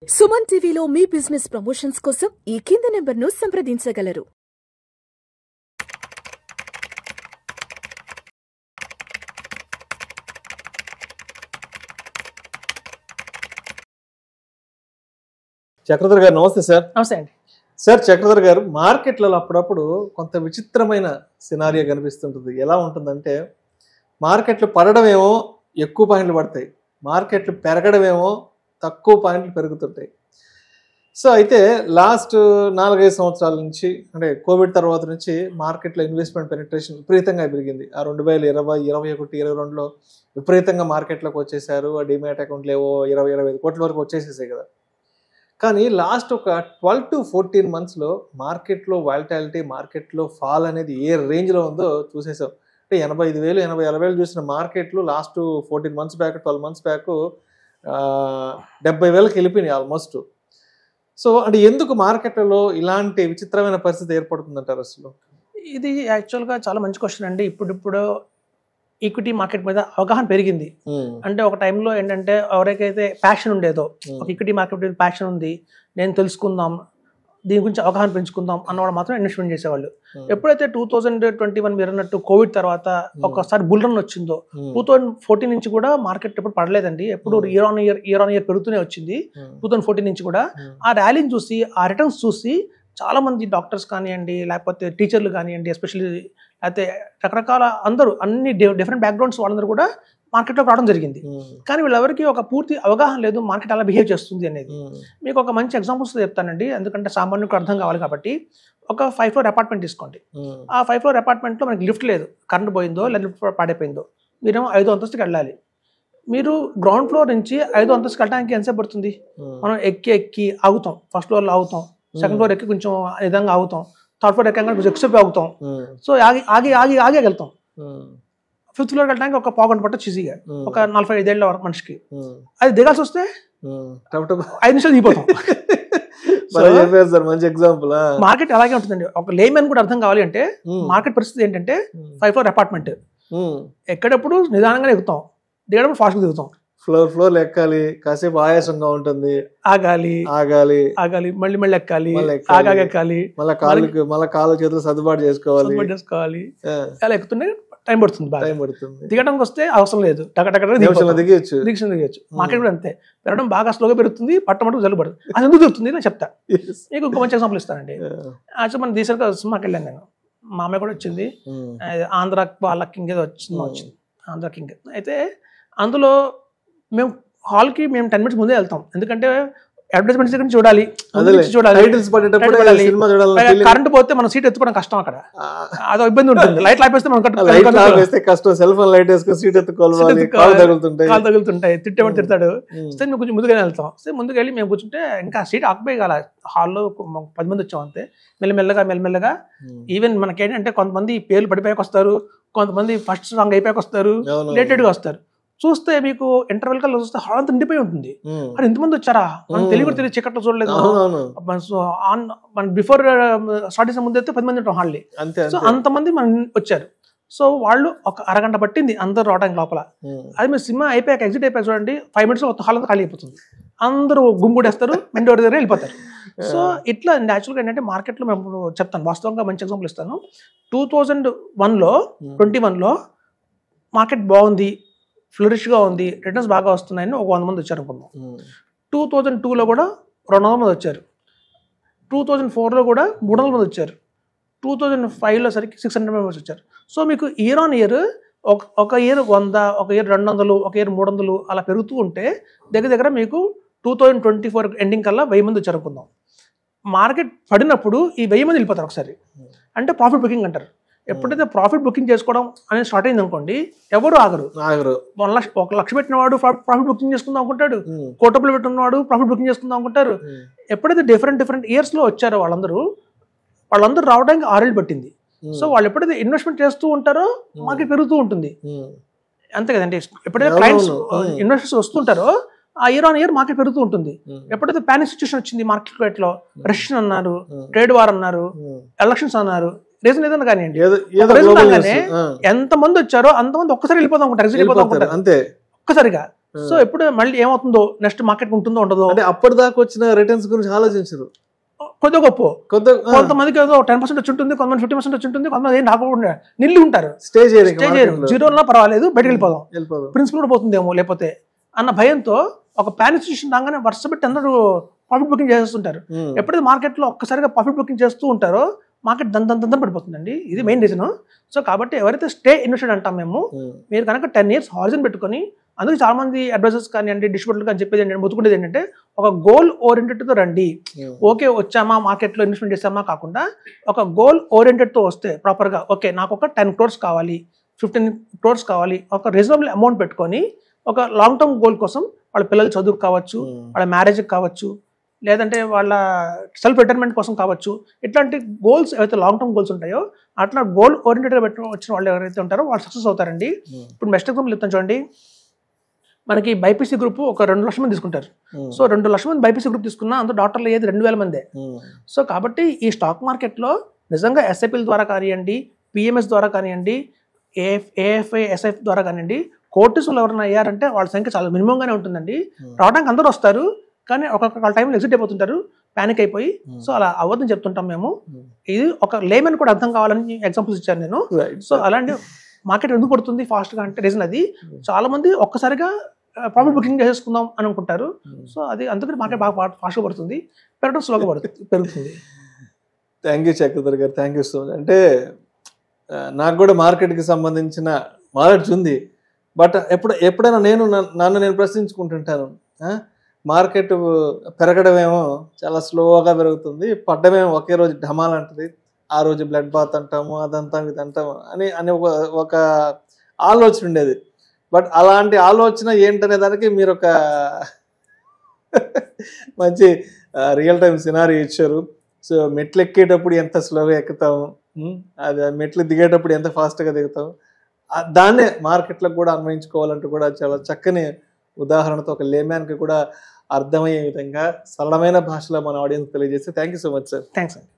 సుమన్ టీవీలో మీ business promotions కోసం ఈ కింది నెంబర్ను సంప్రదించగలరు. చక్రధర్ గారు నమస్తే సార్. నమస్తే అండి సార్, చక్రధర్ గారు, మార్కెట్లలో అప్పుడప్పుడు కొంత విచిత్రమైన సినారియో కనిపిస్తుంటుంది. ఎలా ఉంటుందంటే, మార్కెట్లు పడడమేమో ఎక్కువ పాయింట్లు పడతాయి, మార్కెట్లు పెరగడమేమో తక్కువ పాయింట్లు పెరుగుతుంటాయి. సో అయితే లాస్ట్ 4-5 సంవత్సరాల నుంచి, అంటే కోవిడ్ తర్వాత నుంచి మార్కెట్లో ఇన్వెస్ట్మెంట్ పెనిట్రేషన్ విపరీతంగా పెరిగింది. ఆ 2020, 21, 22లో విపరీతంగా మార్కెట్లోకి వచ్చేసారు. ఆ డిమాట్ అకౌంట్లు ఏవో 20-25 కోట్ల వరకు వచ్చేసేసాయి కదా. కానీ లాస్ట్ ఒక 12 to 14 మంత్స్లో మార్కెట్లో వాలటాలిటీ, మార్కెట్లో ఫాల్ అనేది ఏ రేంజ్లో ఉందో చూసేసాం. అంటే 85,000, 80,000 చూసిన మార్కెట్లు last 14 months back, 12 months back 70,000కి వెళ్ళిపోయినాయి ఆల్మోస్ట్. సో అంటే ఎందుకు మార్కెట్లలో ఇలాంటి విచిత్రమైన పరిస్థితి ఏర్పడుతుందంటారు అసలు? ఇది యాక్చువల్గా చాలా మంచి క్వశ్చన్ అండి. ఇప్పుడు ఈక్విటీ మార్కెట్ మీద అవగాహన పెరిగింది. అంటే ఒక టైంలో ఏంటంటే ఎవరికైతే ప్యాషన్ ఉండేదో, ఒక ఈక్విటీ మార్కెట్ మీద ప్యాషన్ ఉంది, నేను తెలుసుకుందాం, దీని గురించి అవగాహన పెంచుకుందాం అన్నవాడు మాత్రం ఇన్వెస్ట్మెంట్ చేసేవాళ్ళు. ఎప్పుడైతే 2021 మీరు అన్నట్టు కోవిడ్ తర్వాత ఒకసారి బుల్ రన్ వచ్చిందో, 2014 నుంచి కూడా మార్కెట్ ఎప్పుడు పడలేదండి. ఎప్పుడు ఇయర్ ఆన్ ఇయర్ పెరుగుతూనే వచ్చింది. 2014 నుంచి కూడా ఆ ర్యాలీని చూసి, ఆ రిటర్న్స్ చూసి చాలా మంది డాక్టర్స్ కానివ్వండి, లేకపోతే టీచర్లు కానివ్వండి, ఎస్పెషల్లీ అయితే రకరకాల అందరూ అన్ని డిఫరెంట్ బ్యాక్గ్రౌండ్స్ వాళ్ళందరూ కూడా మార్కెట్లోకి రావడం జరిగింది. కానీ వీళ్ళెవరికి ఒక పూర్తి అవగాహన లేదు మార్కెట్ అలా బిహేవ్ చేస్తుంది అనేది. మీకు ఒక మంచి ఎగ్జాంపుల్స్ చెప్తానండి, ఎందుకంటే సామాన్యులకు అర్థం కావాలి కాబట్టి. ఒక 5 floor అపార్ట్మెంట్ తీసుకోండి. ఆ 5 floor అపార్ట్మెంట్లో మనకి లిఫ్ట్ లేదు, కరెంట్ పోయిందో లేదా లిఫ్ట్ పాడైపోయిందో, మీరేమో 5వ అంతస్తుకి వెళ్ళాలి. మీరు గ్రౌండ్ ఫ్లోర్ నుంచి 5వ అంతస్తుకి వెళ్ళడానికి ఎంతసేపు పడుతుంది? మనం ఎక్కి ఆగుతాం, ఫస్ట్ ఫ్లోర్లో ఆగుతాం, సెకండ్ ఫ్లోర్ ఎక్కి కొంచెం విధంగా ఆగుతాం, థర్డ్ ఫ్లోర్ ఎక్కాక కొంచెం ఎక్కువసేపు ఆగుతాం. సో ఆగి వెళ్తాం. 5th ఫ్లోర్కి వెళ్ళడానికి ఒక పావు గంట పట్టొచ్చు ఈజీగా, ఒక 45 ఏళ్ళ మనిషికి. అది దిగాల్సి వస్తే 5 నిమిషాలు దిగిపోతాం. మంచి ఎగ్జాంపుల్. మార్కెట్ అలాగే ఉంటుందండి. ఒక లేమెన్ కూడా అర్థం కావాలి అంటే మార్కెట్ పరిస్థితి ఏంటంటే 5 floor అపార్ట్మెంట్ ఎక్కడప్పుడు నిదానంగా ఎక్కుతాం, దిగడం ఫాస్ట్గా దిగుతాం. ఫ్లోర్ ఎక్కాలి, కాసేపు ఆయాసంగా ఉంటుంది, ఆగాలి మళ్ళీ ఎక్కాలి, ఎక్కాలి, మళ్ళీ కాళ్ళు చేతులు సర్దుబాటు చేసుకోవాలి. అలా ఎక్కుతుంటే టైం పడుతుంది. దిగడానికి వస్తే అవసరం లేదు, దిగచ్చు. మార్కెట్ కూడా అంతే, పెరగడం బాగా స్లోగా పెరుగుతుంది, పట్టమట్టు జల్లు పడుతుంది. అది ఎందుకు దొరుకుతుంది నేను చెప్తా. మీకు ఇంకో మంచి ఎగ్జాంపుల్ ఇస్తానండి. యాక్చువల్ మనం దీసరిగా సినిమాకి వెళ్ళాను నేను, మా అమ్మాయి కూడా వచ్చింది. ఆంధ్ర వాళ్ళ కింగ్ ఏదో వచ్చింది, ఆంధ్ర కింగ్. అయితే అందులో మేము హాల్కి 10 minutes ముందే వెళ్తాం, ఎందుకంటే అడ్వర్టైజ్మెంట్స్ దగ్గర చూడాలి, కరెంట్ పోతే మనం సీట్ ఎత్తుకోవడం కష్టం, అక్కడ అదో ఇబ్బంది ఉంటుంది. లైట్ ఆపేస్తే మనం కష్టం, సెల్ ఫోన్ లైట్ వేసుకొని సీట్ ఎత్తుకోవాలి, కాలు తగులుతుంటాయి, తిట్టేవాడు తిడతాడు. సో మేము కొంచెం ముందుగానే వెళ్తాం. సో ముందుకు వెళ్ళి మేము కూర్చుంటే ఇంకా సీట్ ఆక్యుపై కాల, హాల్లో 10 మంది వచ్చాం అంతే. మెల్లమెల్లగా ఈవెన్ మనకేంటంటే కొంతమంది పేర్లు పడిపోయాక వస్తారు, కొంతమంది ఫస్ట్ సాంగ్ అయిపోయాక వస్తారు, లేటెడ్గా వస్తారు. చూస్తే మీకు ఇంటర్వెల్ కల్లా చూస్తే హాల్ అంతా నిండిపోయి ఉంటుంది. అది ఎంతమంది వచ్చారా మనం తెలియదు చీకట్లో చూడలేదు. బిఫోర్ స్టార్ట్ చేసే ముందు అయితే 10 మంది ఉంటాం హాల్లీ. సో అంతమంది మనం వచ్చారు. సో వాళ్ళు ఒక అరగంట పట్టింది అందరూ రావడానికి లోపల. అది మీరు సినిమా అయిపోయాక ఎగ్జిట్ అయిపోయాక చూడండి, 5 minutes మొత్తం హాల్ అంతా ఖాళీ అయిపోతుంది, అందరూ గుంపుడేస్తారు, మెండోర్ దగ్గర వెళ్ళిపోతారు. సో ఇట్లా న్యాచురల్గా ఏంటంటే మార్కెట్లో మేము చెప్తాను, వాస్తవంగా మంచి ఎగ్జాంపుల్ ఇస్తాను. 2021లో మార్కెట్ బాగుంది, ఫ్లరిష్గా ఉంది, రిటర్న్స్ బాగా వస్తున్నాయని ఒక 100 మంది వచ్చారు అనుకుందాం. 2002లో కూడా 200 మంది వచ్చారు, 2004లో కూడా 300 మంది వచ్చారు, 2005లో సరికి 600 మెంబర్స్ వచ్చారు. సో మీకు ఇయర్ ఆన్ ఇయర్ ఒక ఇయర్ 100, ఒక ఇయర్ 200, ఒక ఇయర్ 300 అలా పెరుగుతూ ఉంటే దగ్గర మీకు 2024 ఎండింగ్ కల్లా 1000 మంది వచ్చారు అనుకుందాం. మార్కెట్ పడినప్పుడు ఈ 1000 మంది వెళ్ళిపోతారు ఒకసారి, అంటే ప్రాఫిట్ బుకింగ్ అంటారు. ఎప్పుడైతే ప్రాఫిట్ బుకింగ్ చేసుకోవడం అనేది స్టార్ట్ అయింది అనుకోండి, ఎవరు ఆగరు. 1 లక్ష పెట్టిన వాడు ప్రాఫిట్ బుకింగ్ చేసుకుందాం అనుకుంటాడు, కోటపులు పెట్టినవాడు ప్రాఫిట్ బుకింగ్ చేసుకుందాం అనుకుంటారు. ఎప్పుడైతే డిఫరెంట్ ఇయర్స్లో వచ్చారో వాళ్ళందరూ రావడానికి 6 ఏళ్ళు పట్టింది. సో వాళ్ళు ఎప్పుడైతే ఇన్వెస్ట్మెంట్ చేస్తూ ఉంటారో మార్కెట్ పెరుగుతూ ఉంటుంది, అంతే కదండి. ఎప్పుడైతే క్లయింట్స్ ఇన్వెస్టర్స్ వస్తుంటారో ఆ ఇయర్ ఆన్ ఇయర్ మార్కెట్ పెరుగుతూ ఉంటుంది. ఎప్పుడైతే పానిక్ సిచ్యువేషన్ వచ్చింది మార్కెట్లో, రష్యన్ అన్నారు, ట్రేడ్ వార్ అన్నారు, ఎలక్షన్స్ అన్నారు, రీజన్ ఏదన్నా కానివ్వండి, ఎంత మంది వచ్చారో అంతమంది ఒక్కసారి వెళ్ళిపోతాం అనుకుంటారు, ఒక్కసారిగా. సో ఎప్పుడు మళ్ళీ ఏమవుతుందో, నెక్స్ట్ మార్కెట్ ఉంటుందో ఉండదో, అంటే అప్పటిదాకా వచ్చిన రిటర్న్స్ గురించి ఆలోచించరు. కొద్దిగా గొప్ప కొంతమందికి ఏదో 10% వచ్చి ఉంటుంది, కొంతమంది 50% వచ్చి ఉంటుంది, కొంతమంది రాకుండా నిల్లు ఉంటారు. స్టే చేయరు, జీరోలో పర్వాలేదు బయటకు వెళ్ళిపోదాం, ప్రిన్సిపల్ కూడా పోతుందేమో లేకపోతే అన్న భయంతో ఒక ప్యానిక్ సిచ్యువేషన్ రాగానే వర్ష పెట్టి అందరూ ప్రాఫిట్ బుకింగ్ చేస్తుంటారు. ఎప్పుడైతే మార్కెట్లో ఒక్కసారిగా ప్రాఫిట్ బుకింగ్ చేస్తూ ఉంటారో మార్కెట్ దంతం పడిపోతుందండి. ఇది మెయిన్ రీజన్. సో కాబట్టి ఎవరైతే స్టే ఇన్వెస్టెడ్ అంటాం మేము, మీరు కనుక 10 years హారిజన్ పెట్టుకొని, అందుకే చాలా మంది అడ్వైజర్స్ కానివ్వండి, డిస్ట్రిబ్యూటర్లు కానీ చెప్పేది ఏంటంటే, ముతుకునేది ఏంటంటే ఒక గోల్ ఓరియంటెడ్తో రండి. ఓకే వచ్చామా మార్కెట్లో ఇన్వెస్ట్మెంట్ చేసామా కాకుండా ఒక గోల్ ఓరియంటెడ్తో వస్తే ప్రాపర్గా, ఓకే నాకు ఒక 10 crores కావాలి, 15 crores కావాలి, ఒక రీజనబుల్ అమౌంట్ పెట్టుకొని ఒక లాంగ్ టర్మ్ గోల్ కోసం వాళ్ళ పిల్లల చదువుకు కావచ్చు, వాళ్ళ మ్యారేజ్కి కావచ్చు, లేదంటే వాళ్ళ సెల్ఫ్ రిటైర్మెంట్ కోసం కావచ్చు, ఇట్లాంటి గోల్స్ ఏవైతే లాంగ్ టర్మ్ గోల్స్ ఉంటాయో అట్లా గోల్ ఓరియంటెడ్గా వచ్చిన వాళ్ళు ఎవరైతే ఉంటారో వాళ్ళు సక్సెస్ అవుతారండి. ఇప్పుడు బెస్ట్ ఎగ్జాంపుల్ చెప్తాను చూడండి. మనకి బైపీసీ గ్రూప్ ఒక 2 లక్షల మంది తీసుకుంటారు. సో 2 లక్షల మంది బైపీసీ గ్రూప్ తీసుకున్నా అందులో డాక్టర్లు అయ్యేది 2000 మందే. సో కాబట్టి ఈ స్టాక్ మార్కెట్లో నిజంగా ఎస్ఐపీల ద్వారా కానివ్వండి, పిఎంఎస్ ద్వారా కానివ్వండి, ఏఎఫ్ఐ ఎస్ఐఫ్ ద్వారా కానివ్వండి, కోర్టీసులు ఎవరైనా అయ్యారంటే వాళ్ళ సంఖ్య చాలా మినిమంగానే ఉంటుందండి. రావడానికి అందరూ వస్తారు, కానీ ఒక్కొక్క టైంలో ఎగ్జిట్ అయిపోతుంటారు ప్యానిక్ అయిపోయి. సో అలా అవ్వద్దని చెప్తుంటాం మేము. ఇది ఒక లేమన్ కూడా అర్థం కావాలని ఎగ్జాంపుల్స్ ఇచ్చాను నేను. సో అలాంటి మార్కెట్ ఎందుకు పడుతుంది ఫాస్ట్గా అంటే రీజన్ అది, చాలా మంది ఒక్కసారిగా ప్రాఫిట్ బుకింగ్ చేసేసుకుందాం అని అనుకుంటారు. సో అది అందుకని మార్కెట్ బాగా ఫాస్ట్గా పడుతుంది, పెరగడం స్లోగా పెరుగుతుంది. థ్యాంక్ యూ చక్రధర్ గారు, థ్యాంక్ యూ సో మచ్. అంటే నాకు కూడా మార్కెట్కి సంబంధించిన నాలెడ్జ్ ఉంది, బట్ ఎప్పుడైనా నన్ను నేను ప్రశ్నించుకుంటుంటాను. మార్కెట్ పెరగడమేమో చాలా స్లోగా పెరుగుతుంది, పడ్డమేమో ఒకే రోజు ఢమాల్ అంటుంది, ఆ రోజు బ్లడ్ బాత్ అంటాము, అదంతా ఇదంటాము అని ఒక ఆలోచన ఉండేది. బట్ అలాంటి ఆలోచన ఏంటనే దానికి మీరు ఒక మంచి రియల్ టైం సినారీ ఇచ్చారు. సో మెట్లు ఎక్కేటప్పుడు ఎంత స్లోగా ఎక్కుతాము, అది మెట్లు దిగేటప్పుడు ఎంత ఫాస్ట్గా దిగుతాము, దాన్నే మార్కెట్లకు కూడా అన్వయించుకోవాలంటూ కూడా చాలా చక్కని ఉదాహరణతో ఒక లేమ్యాన్కి కూడా అర్థమయ్యే విధంగా సరళమైన భాషలో మన ఆడియన్స్ తెలియజేసి thank you so much sir. Thanks అండి.